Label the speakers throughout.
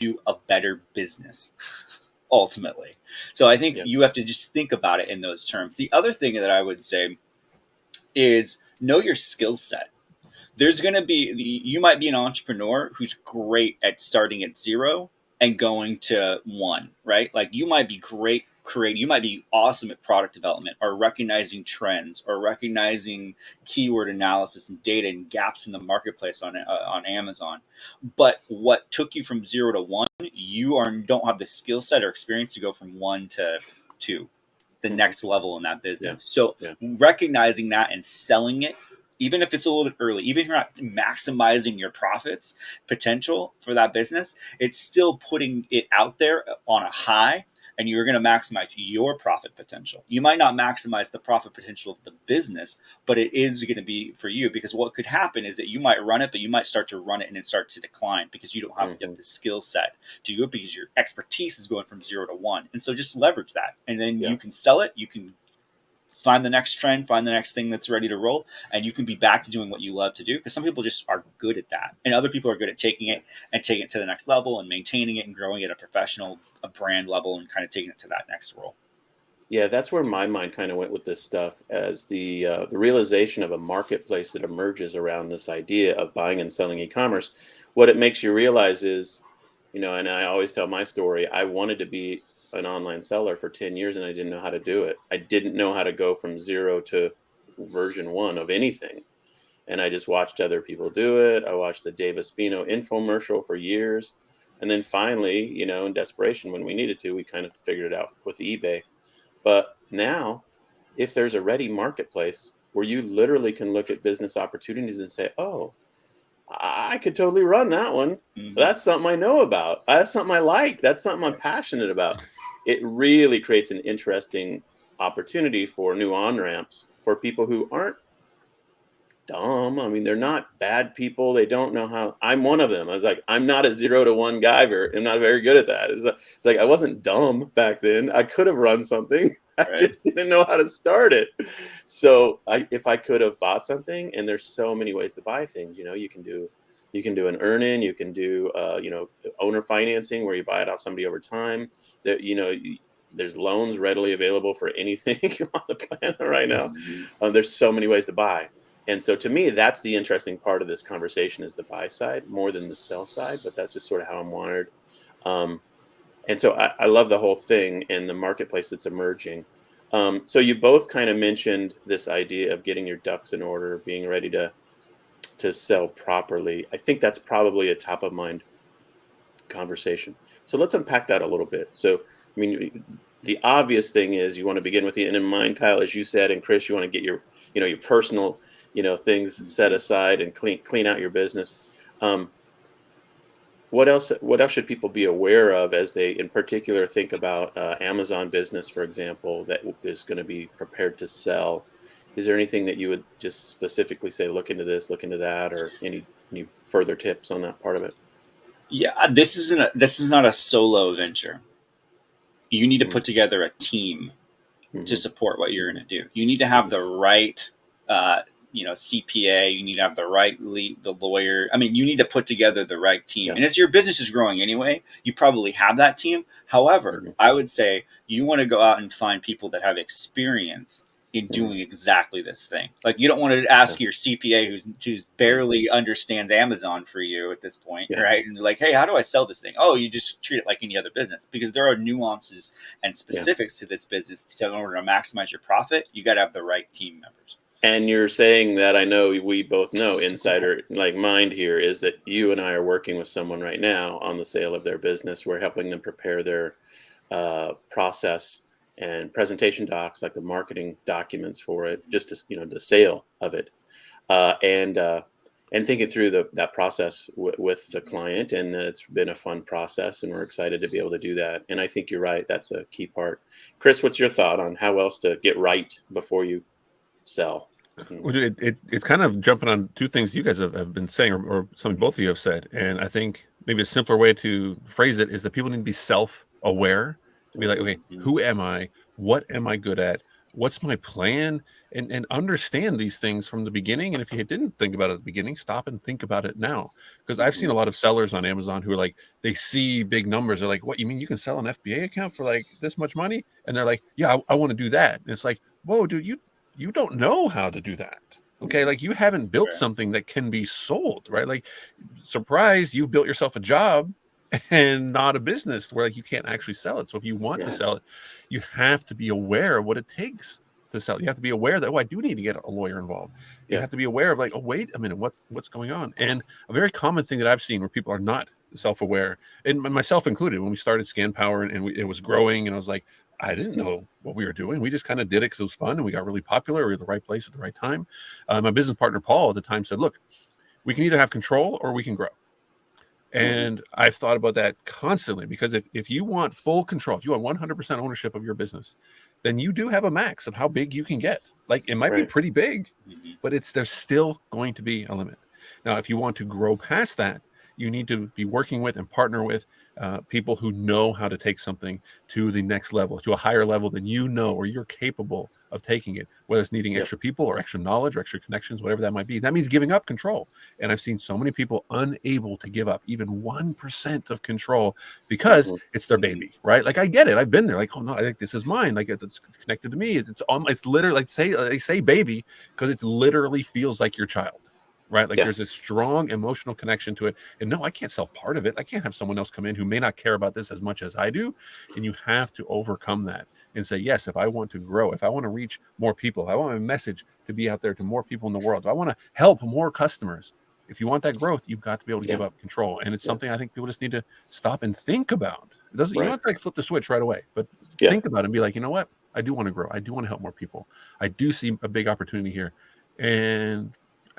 Speaker 1: do a better business ultimately. So I think you have to just think about it in those terms. The other thing that I would say is know your skill set. There's going to be, you might be an entrepreneur who's great at starting at zero and going to one, right? Like you might be great creating, you might be awesome at product development or recognizing trends or recognizing keyword analysis and data and gaps in the marketplace on Amazon. But what took you from zero to one, don't have the skill set or experience to go from one to two, the next level in that business. So recognizing that and selling it, even if it's a little bit early, even if you're not maximizing your profits potential for that business, it's still putting it out there on a high, and you're going to maximize your profit potential. You might not maximize the profit potential of the business, but it is going to be for you, because what could happen is that you might run it, but you might start to run it and it starts to decline because you don't have the skill set to do it, because your expertise is going from zero to one. And so just leverage that, and then you can sell it. You can find the next trend, find the next thing that's ready to roll, and you can be back to doing what you love to do, because some people just are good at that, and other people are good at taking it to the next level and maintaining it and growing it at a brand level and kind of taking it to that next role.
Speaker 2: Yeah, that's where my mind kind of went with this stuff, as the realization of a marketplace that emerges around this idea of buying and selling e-commerce. What it makes you realize is, and I always tell my story, I wanted to be an online seller for 10 years and I didn't know how to do it. I didn't know how to go from zero to version one of anything. And I just watched other people do it. I watched the Dave Espino infomercial for years. And then finally, in desperation, when we needed to, we kind of figured it out with eBay. But now, if there's a ready marketplace where you literally can look at business opportunities and say, oh, I could totally run that one. That's something I know about. That's something I like. That's something I'm passionate about. It really creates an interesting opportunity for new on-ramps for people who aren't dumb. I mean, they're not bad people. They don't know how. I'm one of them. I was like, I'm not a 0 to 1 guy. I'm not very good at that. It's like I wasn't dumb back then. I could have run something. I just didn't know how to start it. So if I could have bought something, and there's so many ways to buy things. You can do an earn-in. You can do owner financing, where you buy it off somebody over time. There's loans readily available for anything on the planet right now. There's so many ways to buy. And so to me, that's the interesting part of this conversation, is the buy side more than the sell side, but that's just sort of how I'm wired. And so I love the whole thing and the marketplace that's emerging. So you both kind of mentioned this idea of getting your ducks in order, being ready to sell properly. I think that's probably a top of mind conversation. So let's unpack that a little bit. So, I mean, the obvious thing is you want to begin with the end in mind, Kyle, as you said, and Chris, you want to get your personal things set aside and clean out your business. What else should people be aware of as they in particular think about Amazon business, for example, that is going to be prepared to sell? Is there anything that you would just specifically say, look into this, look into that, or any further tips on that part of it?
Speaker 1: Yeah, this is not a solo venture. You need to put together a team to support what you're going to do. You need to have the right CPA. You need to have the right the lawyer. I mean, you need to put together the right team. And as your business is growing anyway, you probably have that team. However, I would say you want to go out and find people that have experience in doing exactly this thing. Like, you don't want to ask your CPA who's barely understands Amazon for you at this point, right? And like, hey, how do I sell this thing? Oh, you just treat it like any other business, because there are nuances and specifics to this business. In order to maximize your profit, you got to have the right team members.
Speaker 2: And you're saying that, I know we both know, insider like mind here, is that you and I are working with someone right now on the sale of their business. We're helping them prepare their process and presentation docs, like the marketing documents for it, just to, the sale of it, and thinking through that process with the client. And it's been a fun process, and we're excited to be able to do that. And I think you're right. That's a key part. Chris, what's your thought on how else to get right before you sell?
Speaker 3: Well, it's kind of jumping on two things you guys have been saying, or something both of you have said. And I think maybe a simpler way to phrase it is that people need to be self-aware, to be like, okay, who am I? What am I good at? What's my plan? and understand these things from the beginning. And if you didn't think about it at the beginning, stop and think about it now. Because I've seen a lot of sellers on Amazon who are like, they see big numbers. They're like, what, you mean you can sell an FBA account for like this much money? And they're like, yeah, I want to do that. And it's like, whoa, dude, you don't know how to do that. Okay, like you haven't built something that can be sold, right? Like, surprise, you've built yourself a job and not a business where like you can't actually sell it. So if you want to sell it, you have to be aware of what it takes to sell. You have to be aware that, oh, I do need to get a lawyer involved. You have to be aware of like, oh, wait a minute, what's going on? And a very common thing that I've seen where people are not self-aware, and myself included, when we started Scan Power and it was growing, and I was like, I didn't know what we were doing. We just kind of did it because it was fun and we got really popular. We were at the right place at the right time. My business partner, Paul, at the time said, look, we can either have control or we can grow. And I've thought about that constantly, because if you want full control, if you want 100% ownership of your business, then you do have a max of how big you can get. Like, it might be pretty big, but there's still going to be a limit. Now, if you want to grow past that, you need to be working with and partner with people who know how to take something to the next level, to a higher level than you know or you're capable of taking it, whether it's needing extra people or extra knowledge or extra connections, whatever that might be. That means giving up control. And I've seen so many people unable to give up even 1% of control because it's their baby, right? Like, I get it. I've been there. Like, oh no, I think this is mine. Like, it's connected to me. It's literally like, they say baby because it literally feels like your child. Right? Like there's this strong emotional connection to it. And no, I can't sell part of it. I can't have someone else come in who may not care about this as much as I do. And you have to overcome that and say, yes, if I want to grow, if I want to reach more people, if I want my message to be out there to more people in the world, if I want to help more customers, if you want that growth, you've got to be able to give up control. And it's something I think people just need to stop and think about. It doesn't, you don't have to like flip the switch right away, but think about it and be like, you know what? I do want to grow. I do want to help more people. I do see a big opportunity here. And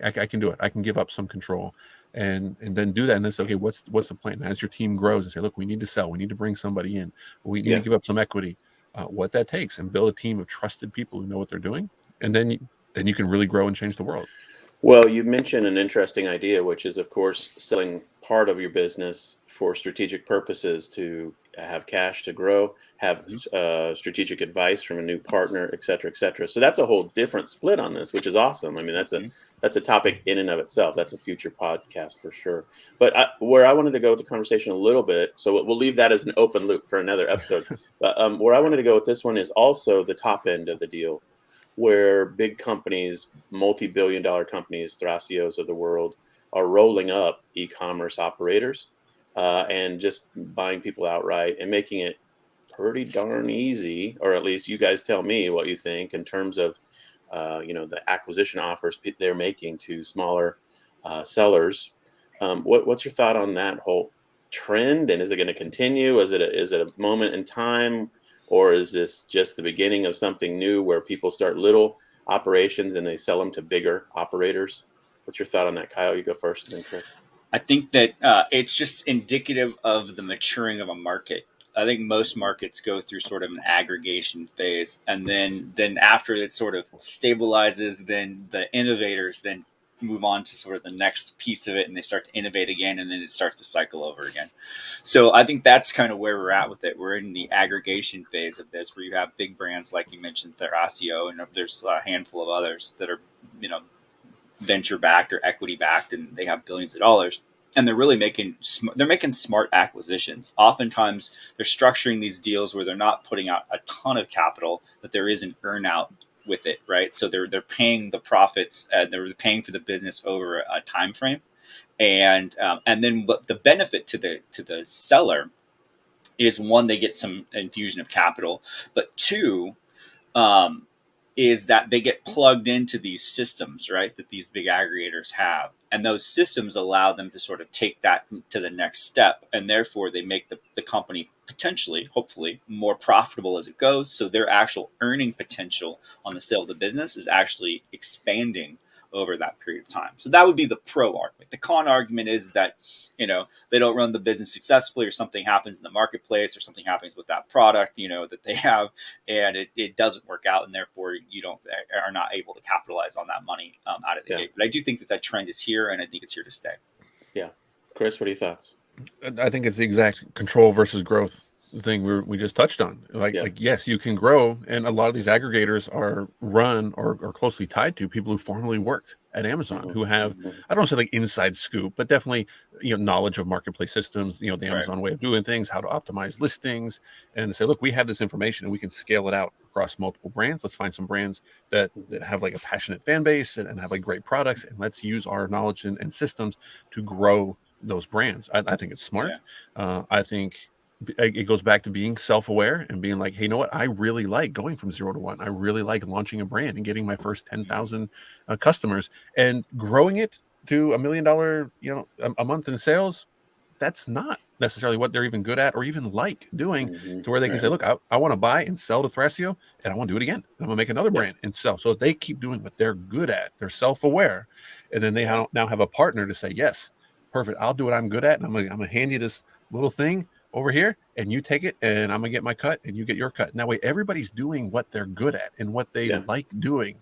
Speaker 3: I can do it. I can give up some control and then do that. And then say, okay, what's the plan? As your team grows and say, look, we need to sell. We need to bring somebody in. We need to give up some equity, what that takes, and build a team of trusted people who know what they're doing. And then you can really grow and change the world.
Speaker 2: Well, you mentioned an interesting idea, which is, of course, selling part of your business for strategic purposes, to have cash to grow, have strategic advice from a new partner, et cetera, et cetera. So that's a whole different split on this, which is awesome. I mean, that's a topic in and of itself. That's a future podcast for sure. But where I wanted to go with the conversation a little bit, so we'll leave that as an open loop for another episode. But where I wanted to go with this one is also the top end of the deal, where big companies, multi-billion-dollar companies, Thracios of the world, are rolling up e-commerce operators and just buying people outright and making it pretty darn easy, or at least you guys tell me what you think in terms of the acquisition offers they're making to smaller sellers. What's your thought on that whole trend, and is it going to continue? Is it a moment in time? Or is this just the beginning of something new where people start little operations and they sell them to bigger operators? What's your thought on that, Kyle? You go first, and then Chris.
Speaker 1: I think that it's just indicative of the maturing of a market. I think most markets go through sort of an aggregation phase, and then after it sort of stabilizes, then the innovators then move on to sort of the next piece of it, and they start to innovate again, and then it starts to cycle over again. So I think that's kind of where we're at with it. We're in the aggregation phase of this, where you have big brands like you mentioned, Thracio, and there's a handful of others that are venture backed or equity backed, and they have billions of dollars. And they're really making smart acquisitions. Oftentimes, they're structuring these deals where they're not putting out a ton of capital, but there is an earnout with it, right? So they're paying the profits, they're paying for the business over a time frame, and then what the benefit to the seller is, one, they get some infusion of capital, but two, is that they get plugged into these systems, right, that these big aggregators have. And those systems allow them to sort of take that to the next step. And therefore, they make the company potentially, hopefully, more profitable as it goes. So their actual earning potential on the sale of the business is actually expanding over that period of time. So that would be the pro argument. The con argument is that, they don't run the business successfully, or something happens in the marketplace, or something happens with that product, that they have, and it doesn't work out, and therefore you are not able to capitalize on that money out of the gate. But I do think that trend is here, and I think it's here to stay.
Speaker 2: Yeah. Chris, what are your thoughts?
Speaker 3: I think it's the exact control versus growth thing we just touched on.
Speaker 2: Yeah.
Speaker 3: Like yes, you can grow, and a lot of these aggregators are run or closely tied to people who formerly worked at Amazon, who have, I don't want to say like inside scoop, but definitely knowledge of marketplace systems, the
Speaker 1: Right.
Speaker 3: Amazon way of doing things, how to optimize listings, and say, look, we have this information and we can scale it out across multiple brands. Let's find some brands that have like a passionate fan base and have like great products, and let's use our knowledge and systems to grow those brands. I think it's smart. I think it goes back to being self-aware and being like, hey, you know what? I really like going from 0 to 1. I really like launching a brand and getting my first 10,000 customers and growing it to $1 million, a month in sales. That's not necessarily what they're even good at or even like doing, to where they can say, look, I want to buy and sell to Thrasio, and I want to do it again. And I'm gonna make another brand and sell. So they keep doing what they're good at. They're self-aware. And then they now have a partner to say, yes, perfect. I'll do what I'm good at. And I'm gonna hand you this little thing over here, and you take it, and I'm gonna get my cut and you get your cut. And that way everybody's doing what they're good at and what they like doing.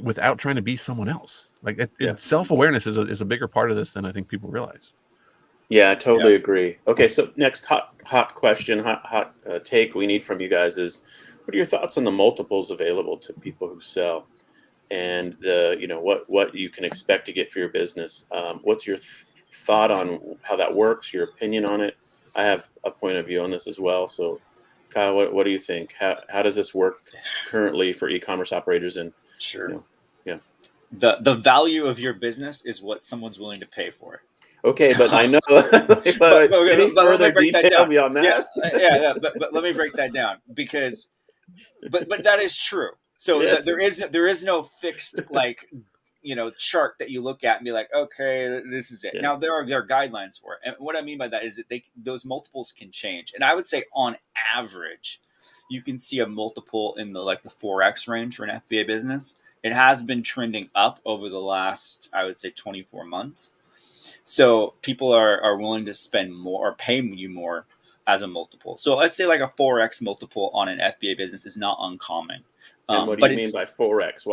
Speaker 3: Without trying to be someone else. Like self-awareness is a bigger part of this than I think people realize.
Speaker 2: Yeah, I totally agree. Okay, so next hot question, hot take we need from you guys is, what are your thoughts on the multiples available to people who sell, and what you can expect to get for your business? What's your thought on how that works? Your opinion on it? I have a point of view on this as well. So, Kyle, what do you think? How does this work currently for e-commerce operators? And
Speaker 1: Sure.
Speaker 2: yeah.
Speaker 1: The value of your business is what someone's willing to pay for.
Speaker 2: Okay, but I know. but any further detail beyond that?
Speaker 1: But let me break that down, because, but that is true. So
Speaker 2: Yes.
Speaker 1: there is no fixed chart that you look at and be like, okay, this is it. Now there are guidelines for it, and what I mean by that is that those multiples can change, and I would say on average, you can see a multiple in the 4x range for an FBA business. It has been trending up over the last, I would say, 24 months. So people are willing to spend more or pay you more as a multiple. So let's say like a 4x multiple on an FBA business is not uncommon.
Speaker 2: And what do you mean by 4x?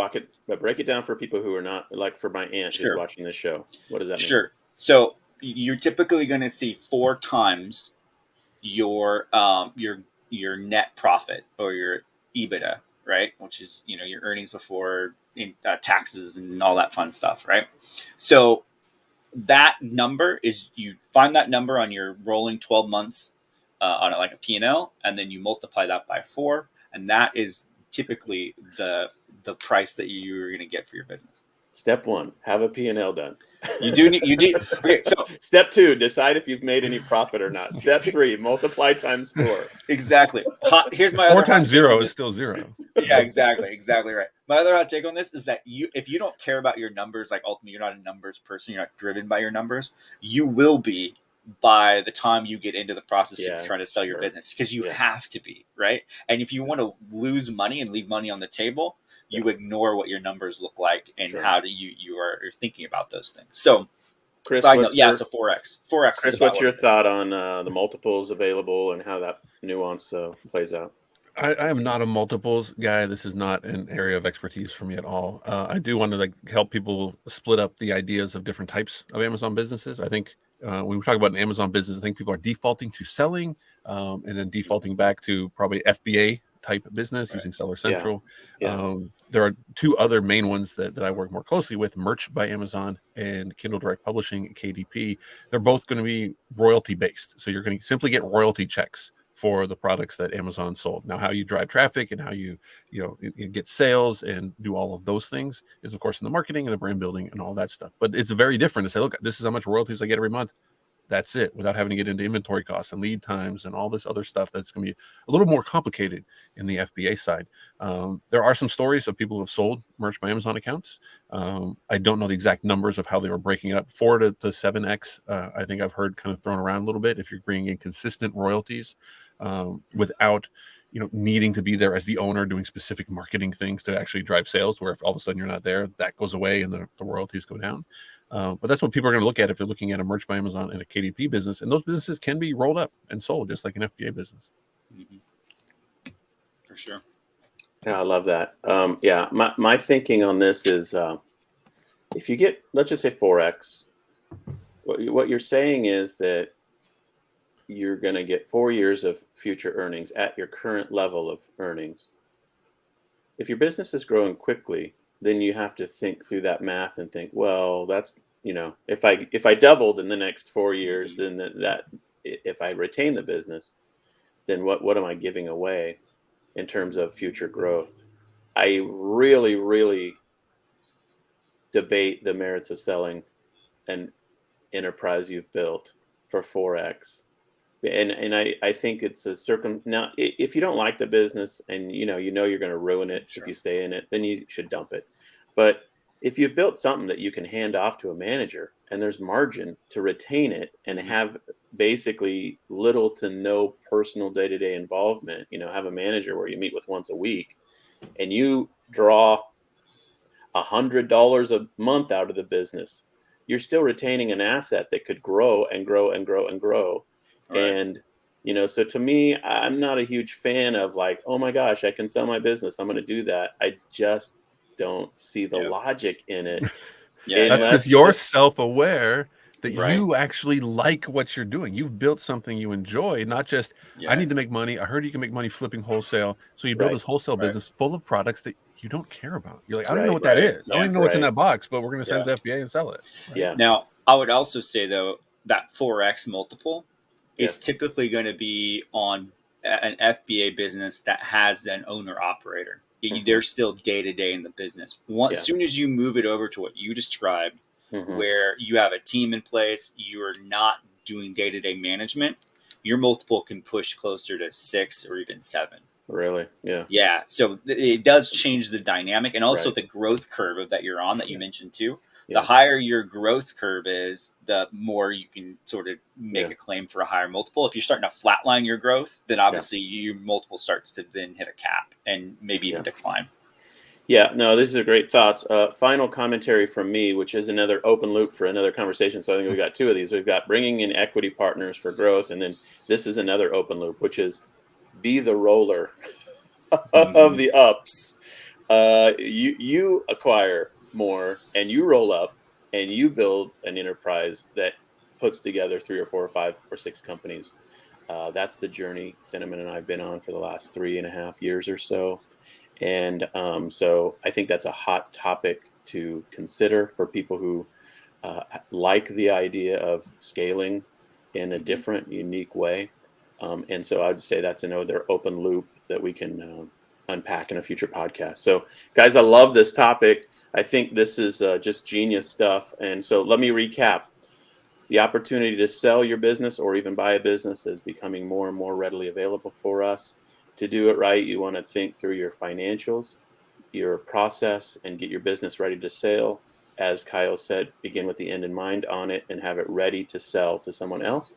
Speaker 2: Break it down for people who are not, like for my aunt who's watching this show. What does that mean?
Speaker 1: Sure. So you're typically going to see 4 times your net profit, or your EBITDA, right? Which is your earnings before taxes and all that fun stuff, right? So that number is, you find that number on your rolling 12 months on like a P&L, and then you multiply that by 4, and that is typically the price that you're going to get for your business.
Speaker 2: Step 1, have a P&L done.
Speaker 1: You need. Okay, so
Speaker 2: step 2, decide if you've made any profit or not. Step 3, multiply times 4.
Speaker 1: Exactly. Here's my
Speaker 3: 4 times 0 is still 0.
Speaker 1: Yeah, exactly right. My other hot take on this is that if you don't care about your numbers, like ultimately you're not a numbers person, you're not driven by your numbers, you will be by the time you get into the process of trying to sell your business, because you have to be, right? And if you want to lose money and leave money on the table, you ignore what your numbers look like and how you're thinking about those things. So,
Speaker 2: Chris,
Speaker 1: so 4x. 4x.
Speaker 2: Chris, what's your thought on the multiples available and how that nuance plays out?
Speaker 3: I am not a multiples guy. This is not an area of expertise for me at all. I do want to help people split up the ideas of different types of Amazon businesses. I think when we talk about an Amazon business, I think people are defaulting to selling and then defaulting back to probably FBA type business using Seller Central. There are 2 other main ones that I work more closely with: Merch by Amazon and Kindle Direct Publishing, KDP. They're both going to be royalty based. So you're going to simply get royalty checks for the products that Amazon sold. Now, how you drive traffic and how you get sales and do all of those things is, of course, in the marketing and the brand building and all that stuff. But it's very different to say, look, this is how much royalties I get every month. That's it, without having to get into inventory costs and lead times and all this other stuff that's going to be a little more complicated in the FBA side. There are some stories of people who have sold Merch by Amazon accounts. I don't know the exact numbers of how they were breaking it up. 4 to 7x, I think I've heard kind of thrown around a little bit, if you're bringing in consistent royalties without needing to be there as the owner doing specific marketing things to actually drive sales, where if all of a sudden you're not there, that goes away and the royalties go down. But that's what people are going to look at if they're looking at a Merch by Amazon and a KDP business. And those businesses can be rolled up and sold just like an FBA business.
Speaker 1: For sure.
Speaker 2: Yeah, I love that. My thinking on this is if you get, let's just say 4x, what you're saying is that you're going to get 4 years of future earnings at your current level of earnings. If your business is growing quickly, then you have to think through that math and think, well, that's, if I doubled in the next 4 years, then that if I retain the business, then what am I giving away in terms of future growth? I really, really debate the merits of selling an enterprise you've built for 4x. And I think it's now, if you don't like the business and you know you're going to ruin it if you stay in it, then you should dump it. But if you've built something that you can hand off to a manager and there's margin to retain it and have basically little to no personal day-to-day involvement, have a manager where you meet with once a week and you draw $100 a month out of the business, you're still retaining an asset that could grow and grow and grow and grow. Right. And, so to me, I'm not a huge fan of like, oh my gosh, I can sell my business, I'm going to do that. I just don't see the logic in it.
Speaker 3: That's because you're self-aware that you actually like what you're doing. You've built something you enjoy, not just, I need to make money. I heard you can make money flipping wholesale. So you build this wholesale business full of products that you don't care about. You're like, I don't even know what that is. I don't even know what's in that box, but we're going to send it to FBA and sell it.
Speaker 2: Yeah.
Speaker 1: Now, I would also say, though, that 4x multiple is typically going to be on an FBA business that has an owner-operator. They're still day-to-day in the business. As soon as you move it over to what you described, where you have a team in place, you're not doing day-to-day management, your multiple can push closer to 6 or even 7.
Speaker 2: Really? Yeah.
Speaker 1: Yeah. So it does change the dynamic, and also the growth curve that you're on that you mentioned too. The higher your growth curve is, the more you can sort of make a claim for a higher multiple. If you're starting to flatline your growth, then obviously your multiple starts to then hit a cap and maybe even decline.
Speaker 2: Yeah, no, these are great thoughts. Final commentary from me, which is another open loop for another conversation. So I think we've got 2 of these. We've got bringing in equity partners for growth. And then this is another open loop, which is be the roller of the ups. You acquire more and you roll up and you build an enterprise that puts together 3 or 4 or 5 or 6 companies. That's the journey Cinnamon and I've been on for the last 3.5 years or so. And so I think that's a hot topic to consider for people who like the idea of scaling in a different, unique way. And so I'd say that's another open loop that we can unpack in a future podcast. So guys, I love this topic. I think this is just genius stuff. And so let me recap. The opportunity to sell your business or even buy a business is becoming more and more readily available for us. To do it right, you want to think through your financials, your process, and get your business ready to sell. As Kyle said, begin with the end in mind on it and have it ready to sell to someone else.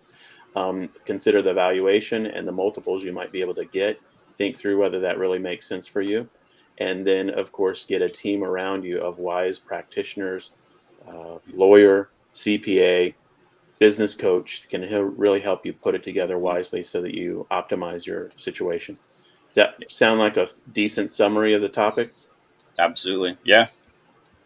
Speaker 2: Consider the valuation and the multiples you might be able to get. Think through whether that really makes sense for you. And then, of course, get a team around you of wise practitioners, lawyer, CPA, business coach can really help you put it together wisely so that you optimize your situation. Does that sound like a decent summary of the topic?
Speaker 1: Absolutely. Yeah.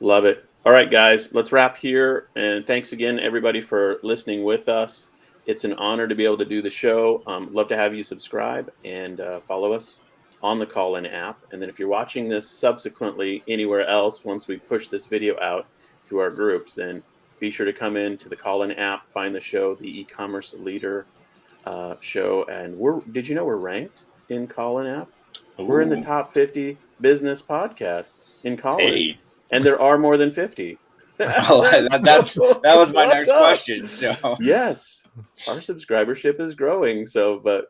Speaker 2: Love it. All right, guys, let's wrap here. And thanks again, everybody, for listening with us. It's an honor to be able to do the show. Love to have you subscribe and follow us on the Call-In app. And then if you're watching this subsequently anywhere else, once we push this video out to our groups, then be sure to come in to the Call-In app, find the show, the e-commerce leader show. And did you know we're ranked in Call-In app? Ooh. We're in the top 50 business podcasts in Call-In. Hey. And there are more than 50.
Speaker 1: That was my next question. So
Speaker 2: yes, our subscribership is growing. So, but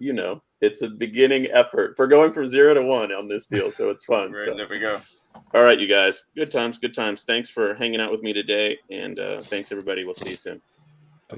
Speaker 2: it's a beginning effort. We're going from 0 to 1 on this deal, so it's fun.
Speaker 1: Right, so. There we go.
Speaker 2: All right, you guys. Good times. Good times. Thanks for hanging out with me today, and thanks everybody. We'll see you soon.
Speaker 3: Bye.